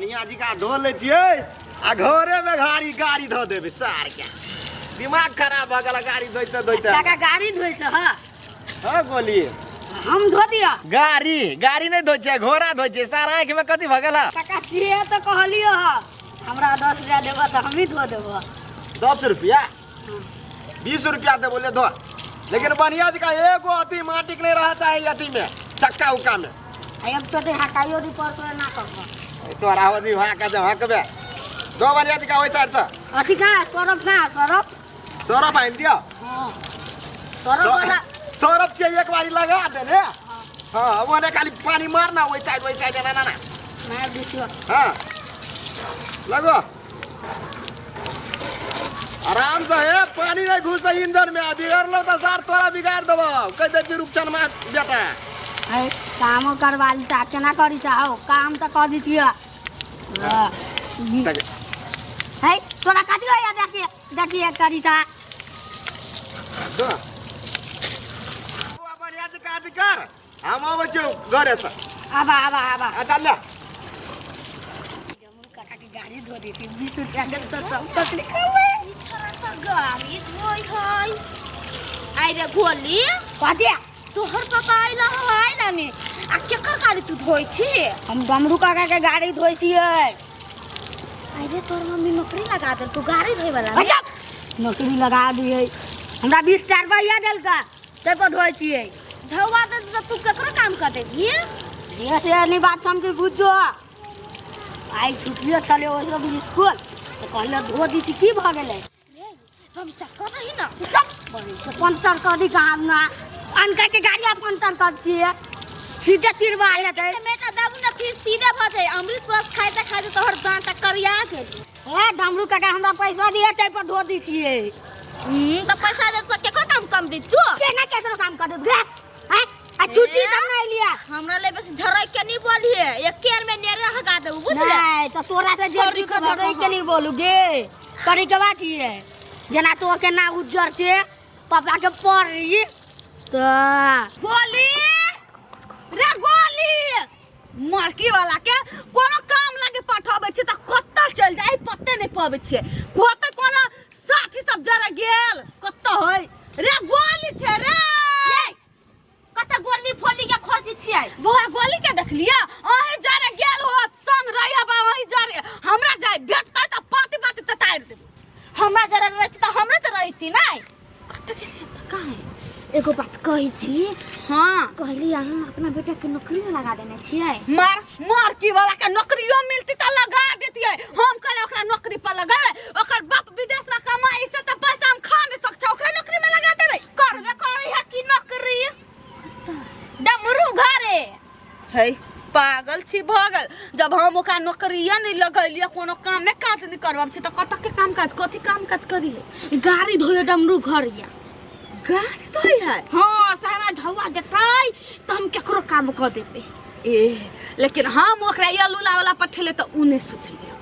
बढ़िया जी का धो ले छिए आ घरे में गाड़ी धो देबे सार के दिमाग खराब भ गेल गाड़ी धोइते काका गाड़ी धोइ छ हां बोलिए हम धो दिया गाड़ी नहीं धोइ छै घोड़ा धोइ छै सार आंख में कथि भ गेल काका से तो कहलियो ह हमरा 10 रुपया देबो त हम ही धो देबो 10 रुपया 20 रुपया दे बोले धो लेकिन बढ़िया जी का एगो अति माटी के नहीं रहा चाहिए अति में चक्का उक्का में अब तो ते हकाइयो दी पर तो ना करबो तो रावदी भा का जहाँ कबे दो बढ़िया जी का होय साइड से अथी का सरफ आइन दियो हां सरफ वाला सरफ चाहिए एक बारी लगा दे ने हां वो ने खाली पानी मारना वही साइड ना मार दियो हां लगो आराम से है पानी नहीं घुस इंजन में बिगाड़ लो तो सार तोरा बिगाड़ देबो कह दे छी रुपचन में बेटा है काम करवाली ता केना करी चाहो काम त कर दितिया है तोरा काटी या देखिए करी ता दो वो बढ़िया से काट कर हम आवे छ घरे से आबा आ चल ले काका की गाड़ी धो देती 20 रुपया दे तो सब तक लिखावे छोरा तो गाड़ी धोई है आई रे गोली काटिया तोहर पापा आइला हवाई ना में आ केकर गाड़ी तू धोई छी हम डमरू काका के गाड़ी धोइ छिए आई रे तोर मम्मी नौकरी लगा दे तू गाड़ी धोई वाला भैया नौकरी लगा दिए हमरा 20 रुपया देल का ते पर धोइ छिए धोवा दे तो तू केकर काम कर देगी ये से नहीं बात समझ बुझो आई छुट्टियो चले ओसरो भी स्कूल तो कहले धो दी छी की भ गेलै हम चक्का नहीं ना तो पंचर कर दी काम ना अनका के गाड़ी आप पंचर कर दिए सीधे तिरवा लेते बेटा दाबू ना फिर सीधे भ जाए अमृत रस खाइते तोहर दांत करिया के ए डमरू काका हमरा पैसा दिए ते पर धो दी छिए तो पैसा दे तो केकर काम कम दी तू केना केकरो काम कर दे हैं आ छुट्टी तब नहीं लिया हमरा ले बस झरई के नहीं बोलिए एक केर में नेरे हगा दे बुझले नहीं तो तोरा से जल्दी के धरई के नहीं बोलू गे करी के बात है जना तो के ना उज्जर से पापा के पड़ी तो गोली रे गोली मार्की वाला के कोनो काम लागे पठाबे छै त कत्ता चल जाई पत्ते नहीं पाबे छै कोते कोनो साथी सब जरा गेल कत्ता होय रे गोली छै रे कत्ता गोली फोली के खोजी छियै बौआ गोली के देख लिया अही जरा गेल हो संग रही हबा अही जरे हमरा जाय भेटता त पाती पाती ततार देब हमरा जरा रहत त हमरा जरा रहती नहीं कत्ता के काहे एगो बात कही छी हां कहली अहाँ अपना बेटा के नौकरी में लगा देने छियै मार्की वाला के नौकरियो मिलती त लगा देतियै हम कहले ओकरा नौकरी पर लगावे ओकर बाप विदेश में कमाई से त पैसा हम खा नहीं सकते ओकरा नौकरी में लगा देबै करबे करी है की नौकरी डमरू घरे है पागल छी भगल जब हम ओकरा नौकरिया नहीं लगैलिए कोनो काम में काज नहीं करब छी त कत के काम काज कथि काम काज करिए गाड़ी धोए डमरू घरिया गाड़ी धोई है हां सारा ढौआ देतै त हम केकरो काम क देबे ए लेकिन हम ओकरा यलुला वाला पठेले त उ नहीं सोचलिए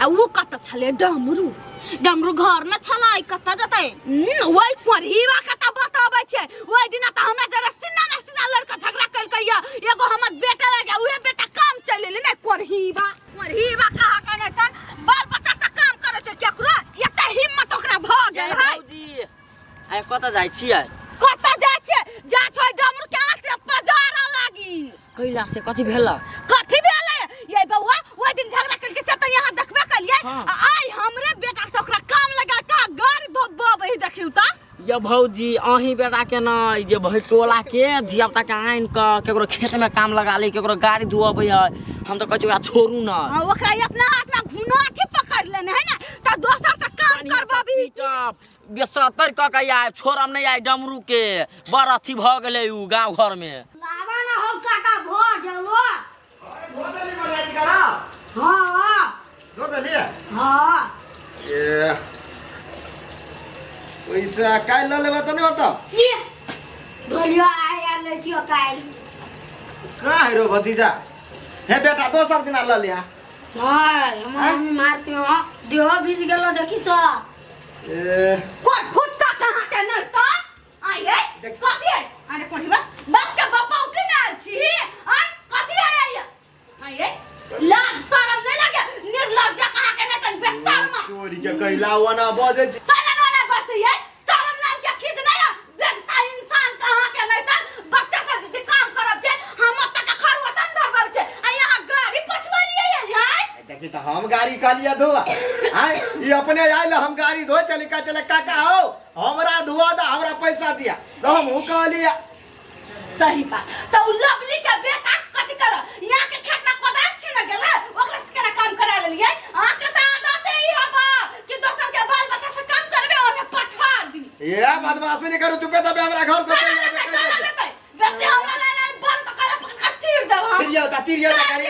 आ उ कत छले डमरू घर में छलै कत जतै वही पढ़ीवा कत बताबै छै ओइ दिन त हमरा जरा सिन्ना लड़का झगड़ा कलकैया एगो हमर बेटा लगे उहे बेटा काम चलेले नै पढ़ीवा कहा कने तन बाल बच्चा से काम करे छै केकरो एते हिम्मत ओकरा भ गेल है आइ कत जाइ छियै कत जाइ छै जा छै डमरू के आँख से पजारा लागी कैला से कथि भेला कथि भेले ये बौआ ओइ दिन झगड़ा कलके से त यहां देखबे कलिए आई हमरे बेटा से ओकरा काम लगा का गाड़ी धोबबै देखियो त ये भौजी अही बेटा के ना जे भटोला के धियापुता के आइन क केकरो खेत में काम लगा ले केकरो गाड़ी धोबै है हम तो कहै छी छोड़ू ना ओकरा अपना हाथ में घुनाठी पकड़ लेने है ना त दोसर से काम करबबी 72 क के आइ छोड़म नहीं आइ डमरू के बड़ अथी भ गेलै उ गांव घर में लावा ना हो काका भो गेलो गोदली बढ़िया जी करा हां गोदली हां ए पैसा काल ल लेबा त नहीं होता ये धोलियो आया ले छियो काल का है रो भतीजा हे बेटा दोसर दिन ल लिया नहीं हम मारती हो देह भीज गेलो देखि छ ए कोन फुटता कहां के न त आई है कथि है अरे कोठीबा बाप के बापा उठे न छी आई कथि है आई है लाज शरम नहीं लगे तोरी के कहला वना बजे छी ताला ना बतिए शरम नाम के चीज नहीं है बेटा इंसान कहां के नहीं था बच्चा से जे काम करब छे हम तक खर वतन धरब छे आ यहां गाड़ी पछवालिए यार देखी तो हम गाड़ी कालिया धोआ हां ये अपने आइल हम गाड़ी धो चले काका हो हमरा धोआ दा हमरा पैसा दिया तो हम हु कहलिया सही बात तो उ लवली के बेटा कथि कर यहां के खेत में कोदाल छी न गेल ओकरा से केना काम करा लेलिए आ के त आदत ही हबा कि दोसर के बाल बच्चा से काम करबे ओने पठा दी ये बदमाशी नहीं करू चुपे तबे हमरा घर से वैसे हमरा ले बाल तो कला चीर दब हम चिड़िया करी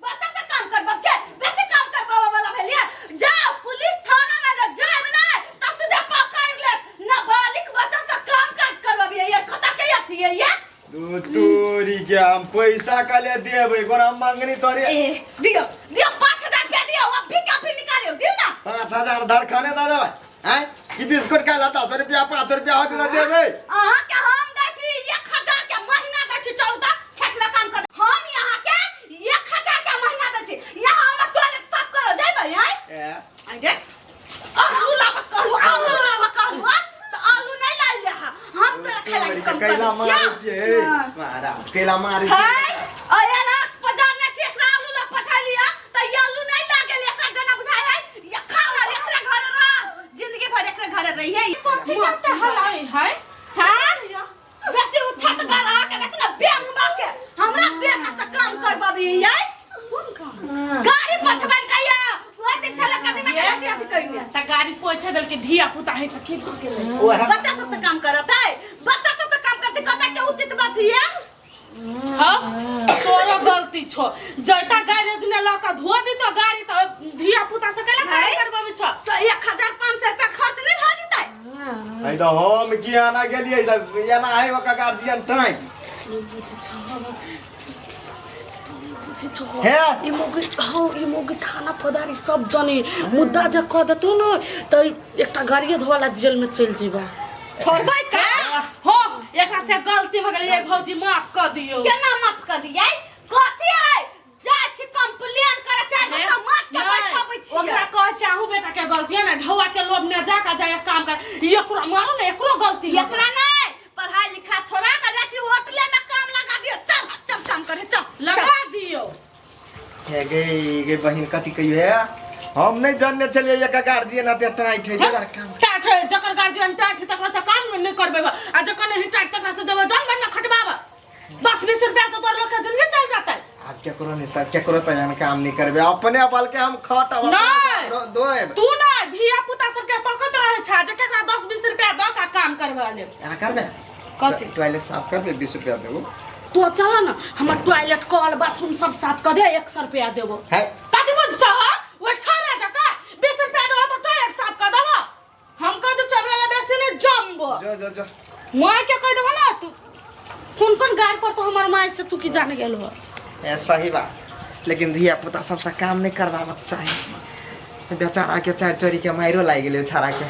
बच्चा से काम कर बच्चे वैसे काम कर बाबा वाला भेलिए जाओ पुलिस थाना में जाए ना तो सीधे पकड़ ले नाबालिग बच्चा से काम काज करबे ये कता के अथी है ये तोरी के हम पैसा कले देबे कोन हम मांगनी तोरे दियो 5000 के दियो अब भी काफी निकालियो दियो ना 5000 धर खाने दा देबे हैं कि बिस्कुट का लता 10 रुपया 5 रुपया होते ना देबे अहां के हम दै छी 1000 के महीना दै छी 14 खेत में काम कर हम यहां के 1000 के महीना दै छी यहां हम टॉयलेट साफ कर जाइबे हैं आई देख आलू लावा कहलू तो आलू नहीं ला ले हम तोरा खेला के कम कैला कर मारे छे मारा कैला मारे छे है ओए ना बाजार में छी एकरा आलू ला पठा लिया तो ये आलू नहीं लागल एकरा जना बुझाय है ये खा ला एकरा घर रह जिंदगी भर एकरा घर रही है कथी करते हलाई है हां वैसे उ छत का रहा के देखना बेंग बाके हमरा बेंग से काम करबाबी है कौन काम गाड़ी पछबन कहिया ओए दिन चले कदी में कहती अथी करिए त गाड़ी पोछे दल के धिया पुता है त के के ले बच्चा सब से काम करत है बच्चा सब से काम करते कता के उचित बात है हां तोरो गलती छो जैता गाड़ी दुने लका धो दी तो गाड़ी तो धिया पुता से केला काम करबाबे छ 1500 रुपया खर्च नहीं भ जतै आई तो हम की आना गेलिए या ना है ओका गार्जियन टाइम है ई मोगी थाना फौदारी सब जने मुद्दा जे क देतौ न त एकटा गाड़िए धोला जेल में चल जेबा छोड़बै का हो एकरा से गलती भ गेलै भौजी माफ क दियौ केना माफ कर दियै कथि है जाय छी कंप्लेन करे चाहे तो माछ के बैठाबै छी ओकरा कह चाहू बेटा के गलती है ना ढौआ के लोभ ने जा का जाय काम कर एकरो मारो ना एकरो गलती है एकरा नहीं पढ़ाई लिखा छोड़ा के जाय छी होटल में काम लगा दियो चल काम करे चल लगा दियो है गे बहिन कथि कहियो है हम नहीं जानने चलिए ये का गार्जियन आते टाइट है जरा काम टाइट है जकर गार्जियन टाइट है तकरा से काम नहीं करबे आ जकर नहीं टाइट तकरा से जब जान बन खटबाबा 10-20 रुपया से तोर लोग के जिंदगी चल जाता है आप क्या करो नहीं सर क्या करो सयान काम नहीं करबे अपने बल के हम खट नहीं तू ना धिया पुता सब के तकत रहे छा जकरा 10-20 रुपया द का काम करवा ले या करबे कथि टॉयलेट साफ करबे 20 रुपया देबो तो चला ना हमर टॉयलेट कल बाथरूम सब साफ कर दे 100 रुपया देबो है कथि बुझ छ वो छोरा जका 20 रुपया देबो तो टॉयलेट साफ कर देबो हम कह दू चबरा बेसी ने जम्बो जो मैं क्या कह देबो ना तू कौन गाड़ पर तो हमर माई से तू की जाने गेल हो ऐसा ही बात लेकिन धिया पुता सबसे काम नहीं करवाबक चाहिए बेचारा के चार चोरी के मारो लाग गेले छाड़ा के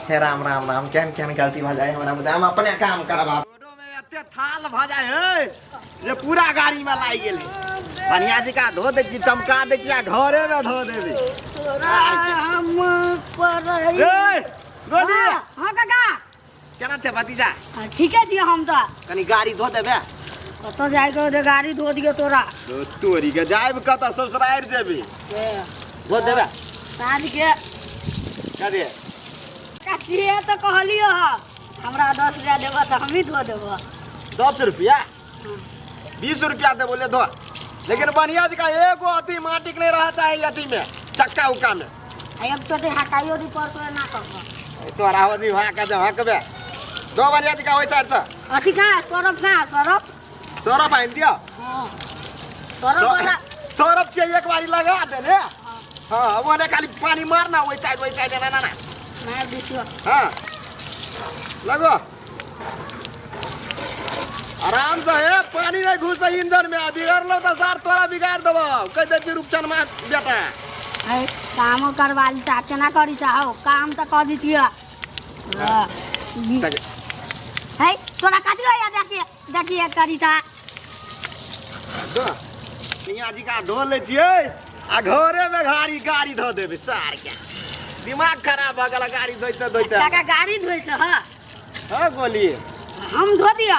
हे राम राम राम केन गलती भ जाए हमरा हम अपने काम करबा रोडो में एते थाल भ जाए है ये पूरा गाड़ी में लाग गेले बढ़िया जी का धो दे छी चमका दे छी घरे में धो देबे हम पर ए गोली हां काका केना छै भतीजा ठीक है जी हम तो कनी गाड़ी धो देबे कत जाय के गाड़ी धो दियो तोरा तो तोरी के जाइब कत ससुरार जेबी धो देबे साँझ के कदे कसिए तो कहलियो हमरा 10 रुपया देबो तो हम ही धो देबो 10 रुपया 20 रुपया दे बोले धो लेकिन बढ़िया जी का एगो अथी माटी के नहीं रहा चाहिए अथी में चक्का उक्का में एक तो हटाइयो दी पर तो ना करबो तोरा होदी वहां का जहाँ कबे दो बढ़िया जी का होय साइड से अथी का सरफ ना सरफ सरफ आइन दियो हां सरफ वाला सरफ चाहिए एक बारी लगा दे ने हां वो ने खाली पानी मारना वही साइड ना मैं देखियो हां लगो आराम से है पानी नहीं घुसे इंजन में बिगाड़ लो तो सर तोरा बिगाड़ देबो कह दे छी रुपचन में बेटा है काम करवाली ता केना करी चाहो काम तो कर दितिया है तोरा काटी या देखिए करी ता दो मियां जी का धो ले छिए आ घरे में गाड़ी धो देबे सार के दिमाग खराब भ गेल गाड़ी धोइते काका गाड़ी धोइ छ हां बोलिए हम धो दिया